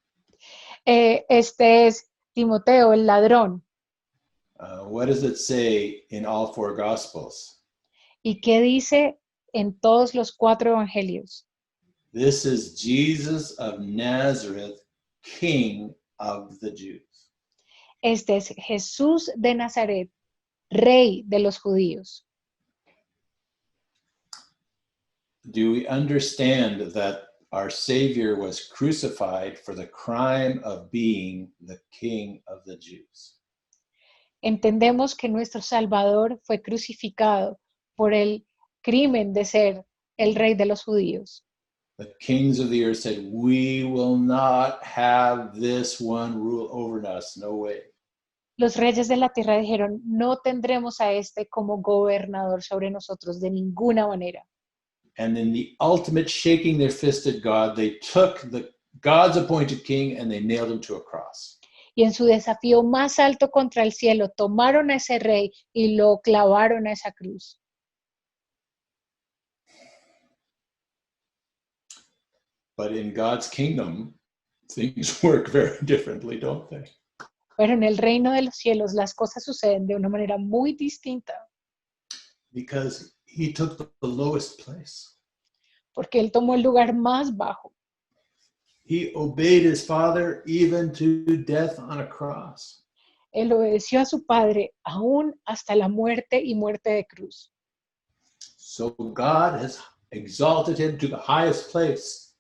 Este es Timoteo, el ladrón. What does it say in all four Gospels? ¿Y qué dice en todos los 4 evangelios? This is Jesus of Nazareth, King of the Jews. Este es Jesús de Nazaret, rey de los judíos. Do we understand that our Savior was crucified for the crime of being the King of the Jews? Entendemos que nuestro Salvador fue crucificado por el crimen de ser el rey de los judíos. The kings of the earth said, we will not have this one rule over us, no way. Los reyes de la tierra dijeron, no tendremos a este como gobernador sobre nosotros de ninguna manera. And in the ultimate shaking their fist at God, they took God's appointed king and they nailed him to a cross. Y en su desafío más alto contra el cielo, tomaron a ese rey y lo clavaron a esa cruz. But in God's kingdom, things work very differently, don't they? Pero en el reino de los cielos las cosas suceden de una manera muy distinta. Because he took the lowest place. Porque él tomó el lugar más bajo. He obeyed his father even to death on a cross. Él obedeció a su padre aún hasta la muerte y muerte de cruz. So God has exalted him to the highest place.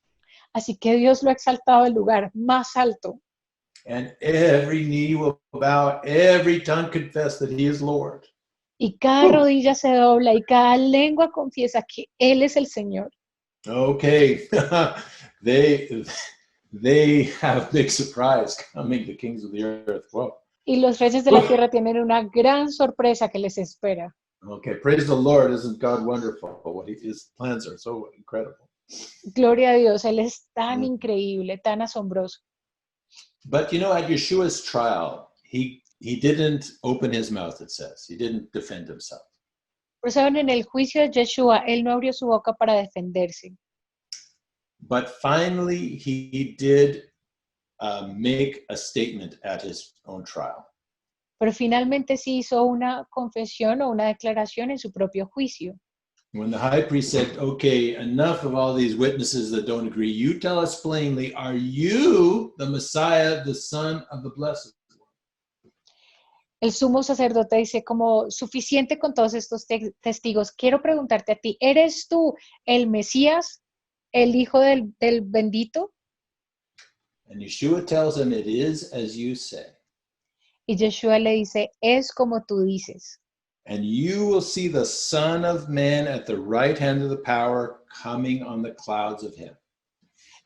Así que Dios lo ha exaltado al lugar más alto. And every knee will bow, every tongue confess that he is Lord. Y cada rodilla se dobla y cada lengua confiesa que Él es el Señor. Okay, they have a big surprise coming, the kings of the earth. Whoa. Y los reyes de la tierra tienen una gran sorpresa que les espera. Okay, praise the Lord. Isn't God wonderful? His plans are so incredible. Gloria a Dios, Él es tan increíble, tan asombroso. But you know, at Yeshua's trial, he didn't open his mouth, it says. He didn't defend himself. Pero saben, en el juicio de Yeshua, Él no abrió su boca para defenderse. But finally, he did make a statement at his own trial. Pero finalmente sí hizo una confesión o una declaración en su propio juicio. When the high priest said, okay, enough of all these witnesses that don't agree, you tell us plainly, are you the Messiah, the Son of the Blessed? El sumo sacerdote dice como suficiente con todos estos testigos. Quiero preguntarte a ti, ¿eres tú el Mesías, el hijo del bendito? And Yeshua tells him, it is as you say. Y Yeshua le dice, es como tú dices. And you will see the Son of Man at the right hand of the power coming on the clouds of him.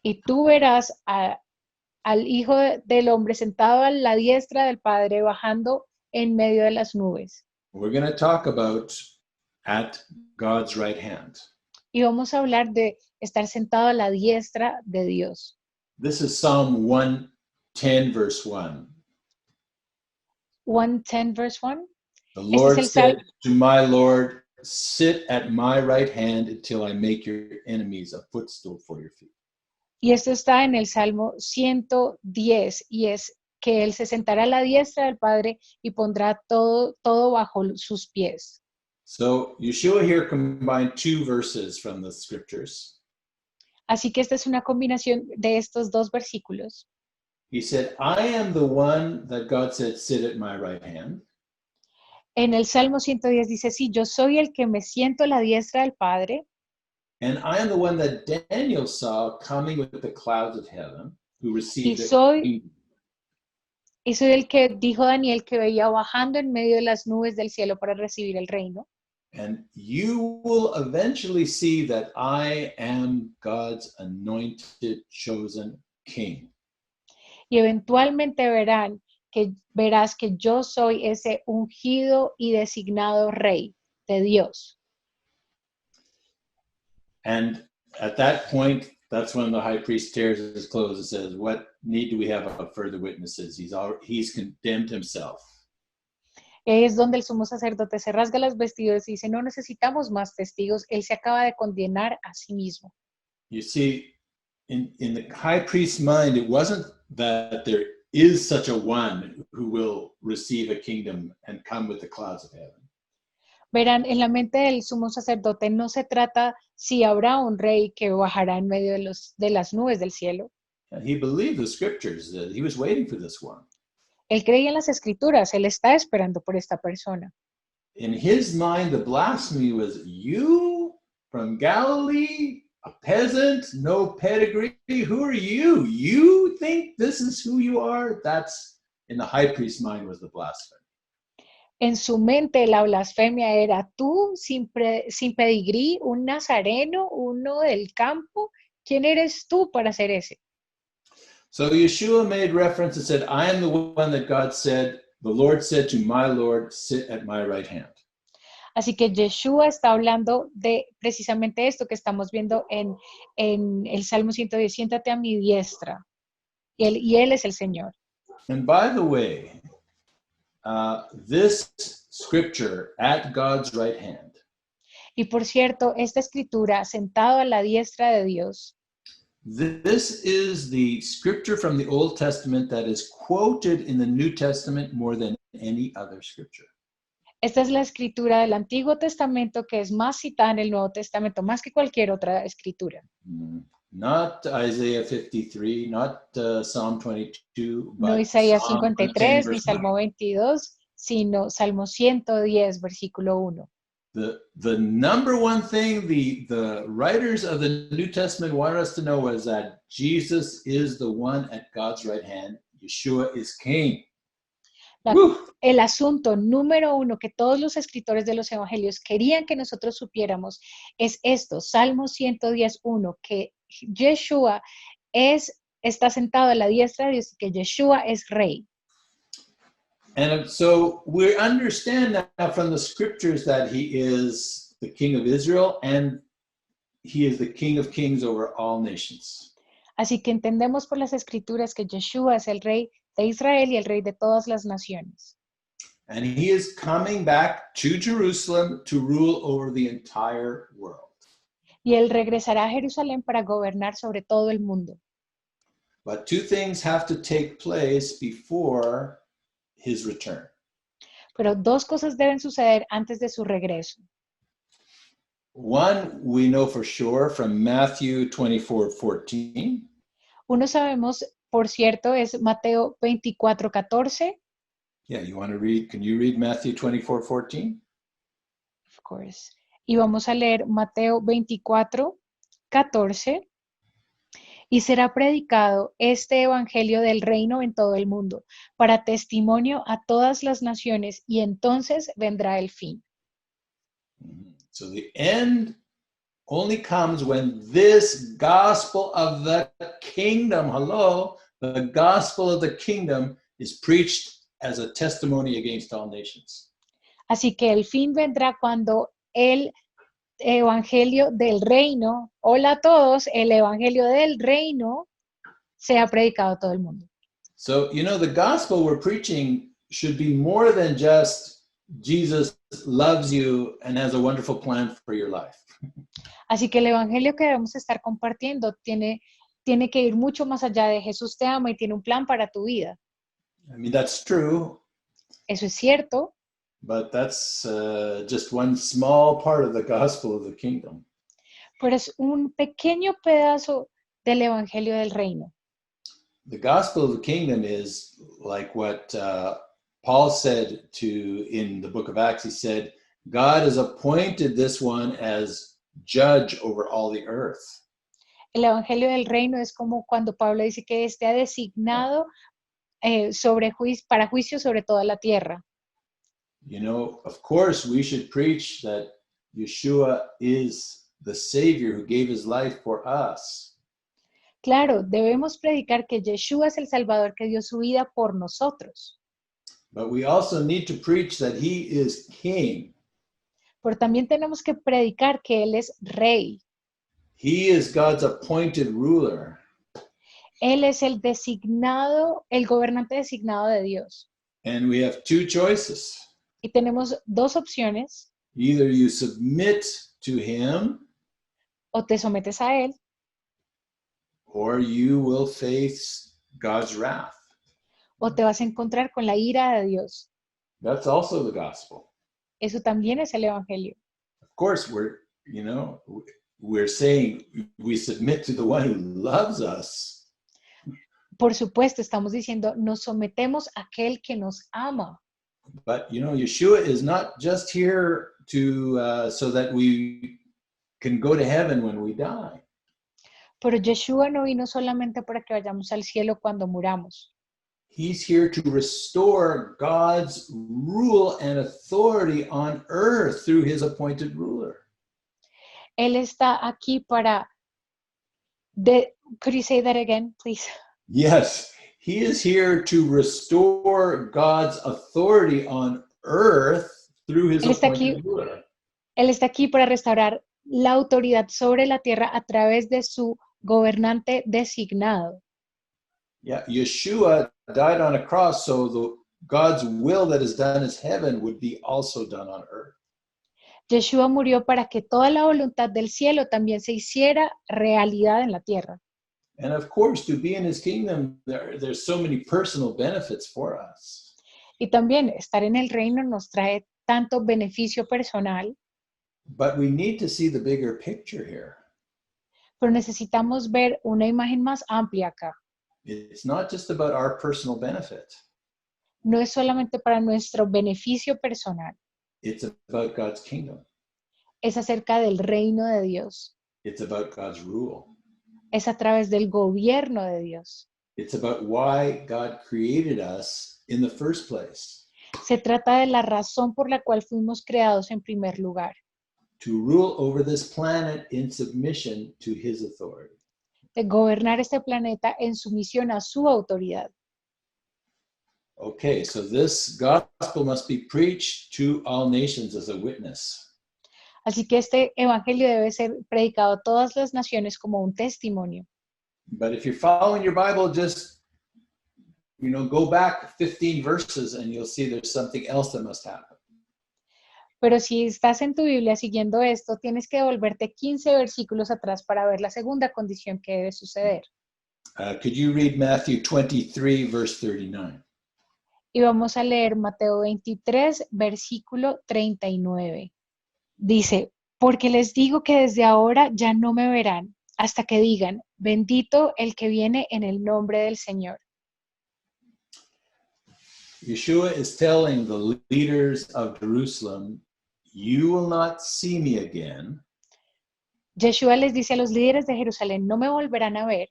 Y tú verás al Hijo del Hombre sentado a la diestra del Padre bajando en medio de las nubes. We're going to talk about at God's right hand. Y vamos a hablar de estar sentado a la diestra de Dios. This is Psalm 110, verse 1. 110, verse 1. The Lord said to my Lord, sit at my right hand until I make your enemies a footstool for your feet. Y esto está en el Salmo 110 y es que Él se sentará a la diestra del Padre y pondrá todo bajo sus pies. So Yeshua here combined two verses from the scriptures. Así que esta es una combinación de estos dos versículos. He said, I am the one that God said, sit at my right hand. En el Salmo 110 dice, sí, yo soy el que me siento a la diestra del Padre. And I am the one that Daniel saw coming with the clouds of heaven, who received Y soy el que dijo Daniel que veía bajando en medio de las nubes del cielo para recibir el reino. And you will eventually see that I am God's anointed, chosen king. y eventualmente verás que yo soy ese ungido y designado rey de Dios. And at that point, that's when the high priest tears his clothes and says, what need do we have of further witnesses? He's condemned himself. Es donde el sumo sacerdote se rasga las vestiduras y dice, no necesitamos más testigos, él se acaba de condenar a sí mismo. You see, in the high priest's mind, it wasn't that there is such a one who will receive a kingdom and come with the clouds of heaven. Verán, en la mente del sumo sacerdote no se trata si habrá un rey que bajará en medio de las nubes del cielo. And he believed the scriptures, that he was waiting for this one. Él creía en las escrituras, él está esperando por esta persona. In his mind, the blasphemy was, you from Galilee, a peasant, no pedigree, who are you? You think this is who you are? That's, in the high priest's mind, was the blasphemy. En su mente la blasfemia era tú sin pedigrí, un nazareno, uno del campo. ¿Quién eres tú para ser ese? So Yeshua made reference and said, I am the one that God said, the Lord said to my Lord, sit at my right hand. Así que Yeshua está hablando de precisamente esto que estamos viendo en el Salmo 110, siéntate a mi diestra. Y él es el Señor. And by the way, this scripture, at God's right hand, Y por cierto, esta escritura, sentado a la diestra de Dios, this is the scripture from the Old Testament that is quoted in the New Testament more than any other scripture. esta es la escritura del Antiguo Testamento que es más citada en el Nuevo Testamento, más que cualquier otra escritura. Not Isaiah 53, not Psalm 22, but No Isaías Psalm 53 110, ni Salmo 22, sino Salmo 110, versículo 1. The number one thing the writers of the New Testament wanted us to know was that Jesus is the one at God's right hand. Yeshua is King. El asunto número uno que todos los escritores de los evangelios querían que nosotros supiéramos es esto, Salmo 110:1, que Yeshua está sentado a la diestra de Dios y que Yeshua es rey. And so we understand now from the scriptures that he is the King of Israel and he is the King of Kings over all nations. Así que entendemos por las escrituras que Yeshua es el rey de Israel y el rey de todas las naciones. And he is coming back to Jerusalem to rule over the entire world. Y él regresará a Jerusalén para gobernar sobre todo el mundo. But two things have to take place before his return. Pero dos cosas deben suceder antes de su regreso. One, we know for sure from Matthew 24:14. Uno sabemos, por cierto, es Mateo 24:14. Yeah, you want to read? Can you read Matthew 24:14? Of course. Y vamos a leer Mateo 24:14. Y será predicado este evangelio del reino en todo el mundo, para testimonio a todas las naciones, y entonces vendrá el fin. So the end only comes when this gospel of the kingdom, the gospel of the kingdom is preached as a testimony against all nations. Así que el fin vendrá cuando el evangelio del reino, hola a todos, el evangelio del reino sea predicado a todo el mundo. So, the gospel we're preaching should be more than just Jesus loves you and has a wonderful plan for your life. Así que el evangelio que debemos estar compartiendo tiene que ir mucho más allá de Jesús te ama y tiene un plan para tu vida. I mean, that's true. Eso es cierto. But that's just one small part of the gospel of the kingdom. Pero es un pequeño pedazo del evangelio del reino. The gospel of the kingdom is like what Paul said in the book of Acts. He said, God has appointed this one as judge over all the earth. El evangelio del reino es como cuando Pablo dice que ha designado para juicio sobre toda la tierra. Of course, we should preach that Yeshua is the Savior who gave his life for us. Claro, debemos predicar que Yeshua es el Salvador que dio su vida por nosotros, but we also need to preach that he is king. pero también tenemos que predicar que Él es Rey. He is God's appointed ruler. Él es el designado, el gobernante designado de Dios. And we have two choices. Y tenemos dos opciones: Either you submit to him o te sometes a Él or you will face God's wrath. o te vas a encontrar con la ira de Dios. That's also the gospel. Eso también es el Evangelio. Of course, we're saying we submit to the one who loves us. Por supuesto, estamos diciendo, nos sometemos a aquel que nos ama. But Yeshua is not just here to so that we can go to heaven when we die. Pero Yeshua no vino solamente para que vayamos al cielo cuando muramos. He's here to restore God's rule and authority on earth through his appointed ruler. Él está aquí para... Could you say that again, please? Yes, he is here to restore God's authority on earth through his Él está appointed aquí, ruler. Él está aquí para restaurar la autoridad sobre la tierra a través de su gobernante designado. Yeah, Yeshua died on a cross so God's will that is done in heaven would be also done on earth. Yeshua murió para que toda la voluntad del cielo también se hiciera realidad en la tierra. And of course, to be in his kingdom, there's so many personal benefits for us. Y también estar en el reino nos trae tanto beneficio personal, But we need to see the bigger picture here. pero necesitamos ver una imagen más amplia acá. It's not just about our personal benefit. No es solamente para nuestro beneficio personal, It's about God's kingdom. es acerca del reino de Dios, It's about God's rule. es a través del gobierno de Dios. It's about why God created us in the first place. Se trata de la razón por la cual fuimos creados en primer lugar, To rule over this planet in submission to his authority. de gobernar este planeta en sumisión a su autoridad. Okay, so this gospel must be preached to all nations as a witness. Así que este evangelio debe ser predicado a todas las naciones como un testimonio. But if you're following your Bible, just go back 15 verses and you'll see there's something else that must happen. Pero si estás en tu Biblia siguiendo esto, tienes que devolverte 15 versículos atrás para ver la segunda condición que debe suceder. Could you read Matthew 23, verse 39? Y vamos a leer Mateo 23, versículo 39. Dice, porque les digo que desde ahora ya no me verán, hasta que digan, bendito el que viene en el nombre del Señor. Yeshua is telling the leaders of Jerusalem, you will not see me again. Yeshua les dice a los líderes de Jerusalén, no me volverán a ver.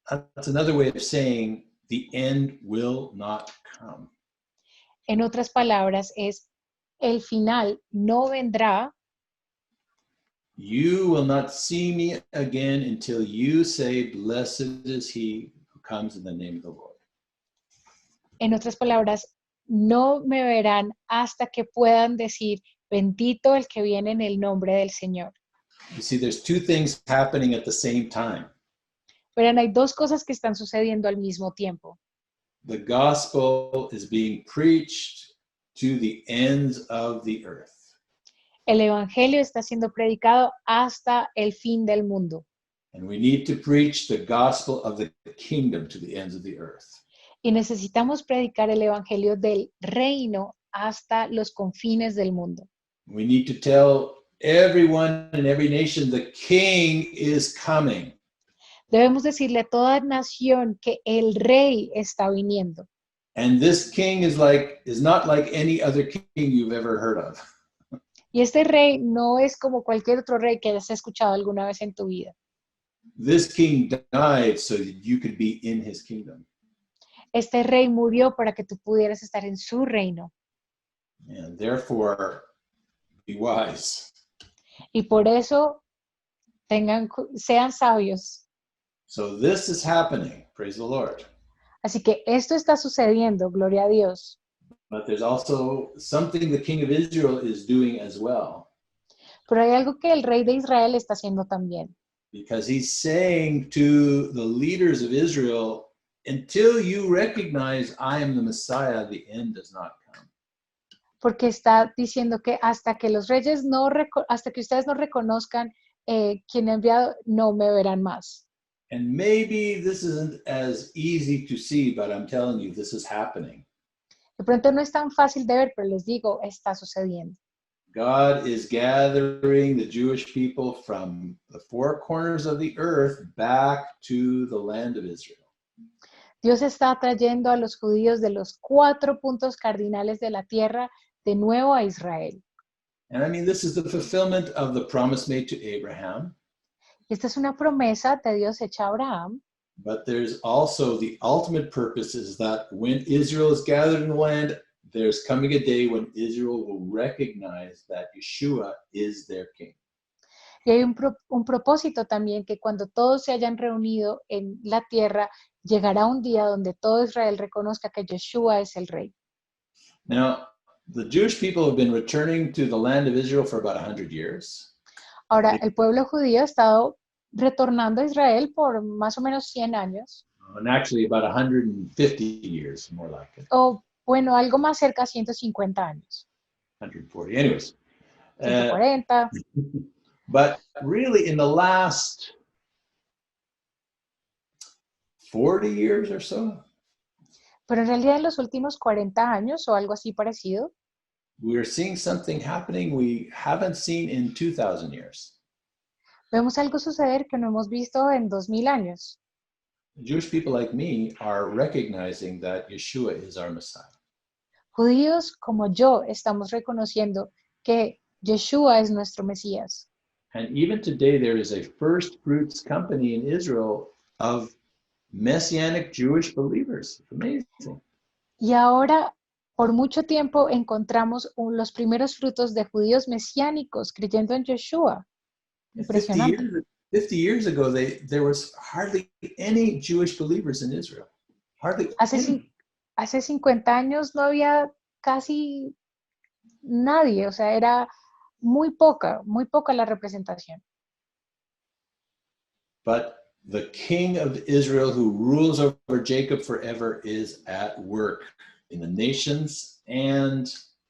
That's another way of saying the end will not come. En otras palabras, es el final no vendrá. You will not see me again until you say, blessed is he who comes in the name of the Lord. En otras palabras, no me verán hasta que puedan decir, bendito el que viene en el nombre del Señor. You see, there's two things happening at the same time. Verán, hay dos cosas que están sucediendo al mismo tiempo. The gospel is being preached to the ends of the earth. El evangelio está siendo predicado hasta el fin del mundo. And we need to preach the gospel of the kingdom to the ends of the earth. Y necesitamos predicar el evangelio del reino hasta los confines del mundo. We need to tell everyone in every nation the king is coming. Debemos decirle a toda nación que el rey está viniendo. And this king is not like any other king you've ever heard of. Y este rey no es como cualquier otro rey que hayas escuchado alguna vez en tu vida. This king died so that you could be in his kingdom. Este rey murió para que tú pudieras estar en su reino. And therefore, be wise. Y por eso sean sabios. So this is happening, praise the Lord. Así que esto está sucediendo, gloria a Dios. But there's also something the king of Israel is doing as well. Pero hay algo que el rey de Israel está haciendo también. Because he's saying to the leaders of Israel, until you recognize I am the Messiah, the end does not come. Porque está diciendo que hasta que los reyes no, hasta que ustedes no reconozcan quién ha enviado, no me verán más. And maybe this isn't as easy to see, but I'm telling you, this is happening. De pronto no es tan fácil de ver, pero les digo, está sucediendo. God is gathering the Jewish people from the four corners of the earth back to the land of Israel. Dios está trayendo a los judíos de los 4 puntos cardinales de la tierra de nuevo a Israel. And I mean, this is the fulfillment of the promise made to Abraham. Esta es una promesa de Dios hecha a Abraham, But there's also the ultimate purpose is that when Israel is gathered in the land, there's coming a day when Israel will recognize that Yeshua is their king. y hay un propósito también que cuando todos se hayan reunido en la tierra, llegará un día donde todo Israel reconozca que Yeshua es el rey. Now, the Jewish people have been returning to the land of Israel for about 100 years. Ahora, el pueblo judío ha estado retornando a Israel por más o menos 100 años, And actually about 150 years, more like it. o bueno, algo más cerca, 150 años, 140. Anyways, 140. but really in the last 40 years or so, Pero en realidad en los últimos 40 años o algo así parecido, we're seeing something happening we haven't seen in 2,000 years. vemos algo suceder que no hemos visto en 2000 años. Jewish people like me are recognizing that Yeshua is our Messiah. Judíos como yo estamos reconociendo que Yeshua es nuestro Mesías. And even today, there is a first fruits company in Israel of Messianic Jewish believers. It's amazing. Y ahora, por mucho tiempo, encontramos los primeros frutos de judíos mesiánicos creyendo en Yeshua. 50 Impresionante. years, 50 years ago, there was hardly any Jewish believers in Israel. Hardly any. Hace 50 años no había casi nadie, o sea, era muy poca la representación. But the king of Israel who rules over Jacob forever is at work in the nations and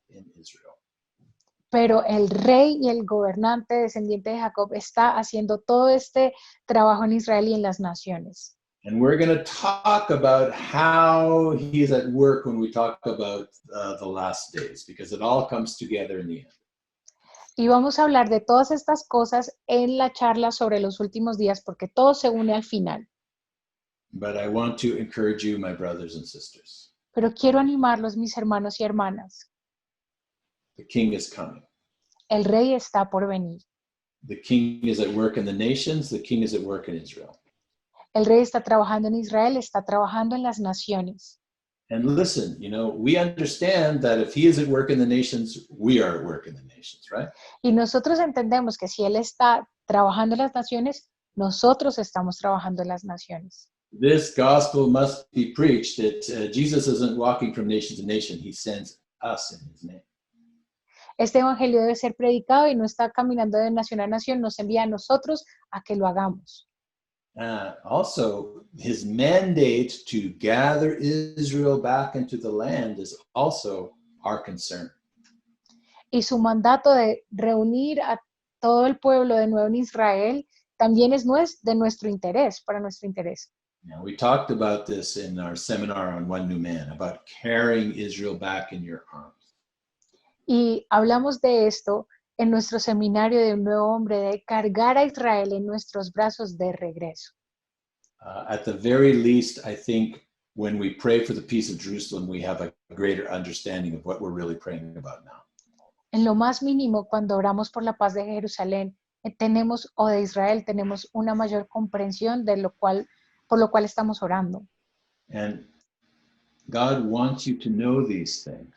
in Israel. Pero el rey y el gobernante descendiente de Jacob está haciendo todo este trabajo en Israel y en las naciones. And we're going to talk about how he's at work when we talk about the last days, because it all comes together in the end. Y vamos a hablar de todas estas cosas en la charla sobre los últimos días, porque todo se une al final. But I want to encourage you, my brothers and sisters. Pero quiero animarlos, mis hermanos y hermanas. The king is coming. El rey está por venir. The king is at work in the nations. The king is at work in Israel. El rey está trabajando en Israel, está trabajando en las naciones. And listen, we understand that if he is at work in the nations, we are at work in the nations, right? Y nosotros entendemos que si él está trabajando en las naciones, nosotros estamos trabajando en las naciones. This gospel must be preached that Jesus isn't walking from nation to nation. He sends us in his name. Este evangelio debe ser predicado y no está caminando de nación a nación, nos envía a nosotros a que lo hagamos. Also, his mandate to gather Israel back into the land is also our concern. Y su mandato de reunir a todo el pueblo de nuevo en Israel también es de nuestro interés, para nuestro interés. Now, we talked about this in our seminar on One New Man, about carrying Israel back in your arms. Y hablamos de esto en nuestro seminario de un nuevo hombre, de cargar a Israel en nuestros brazos de regreso. At the very least, I think when we pray for the peace of Jerusalem, we have a greater understanding of what we're really praying about now. En lo más mínimo, cuando oramos por la paz de Jerusalén, o de Israel, tenemos una mayor comprensión de por lo cual estamos orando. And God wants you to know these things.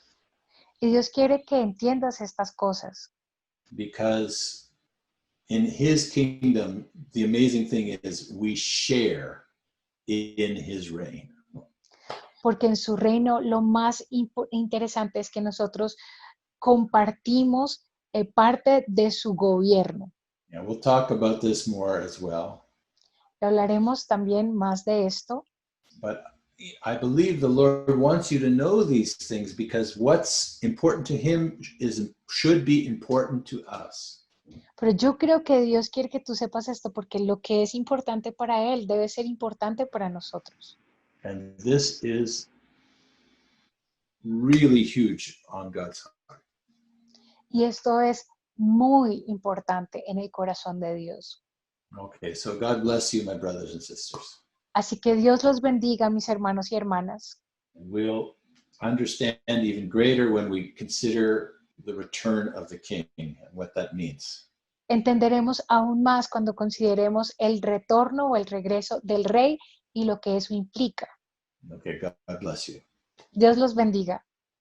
Y Dios quiere que entiendas estas cosas. Because in his kingdom, the amazing thing is we share in his reign. Porque en su reino lo más interesante es que nosotros compartimos parte de su gobierno. Yeah, we'll talk about this more as well. Hablaremos también más de esto, But I believe the Lord wants you to know these things because what's important to him should be important to us. pero yo creo que Dios quiere que tú sepas esto porque lo que es importante para Él debe ser importante para nosotros. And this is really huge on God's heart. Y esto es muy importante en el corazón de Dios. Okay, so God bless you, my brothers and sisters. Así que Dios los bendiga, mis hermanos y hermanas. And we'll understand even greater when we consider the return of the King and what that means. Entenderemos aún más cuando consideremos el retorno o el regreso del Rey y lo que eso implica. Okay, God bless you. Dios los bendiga.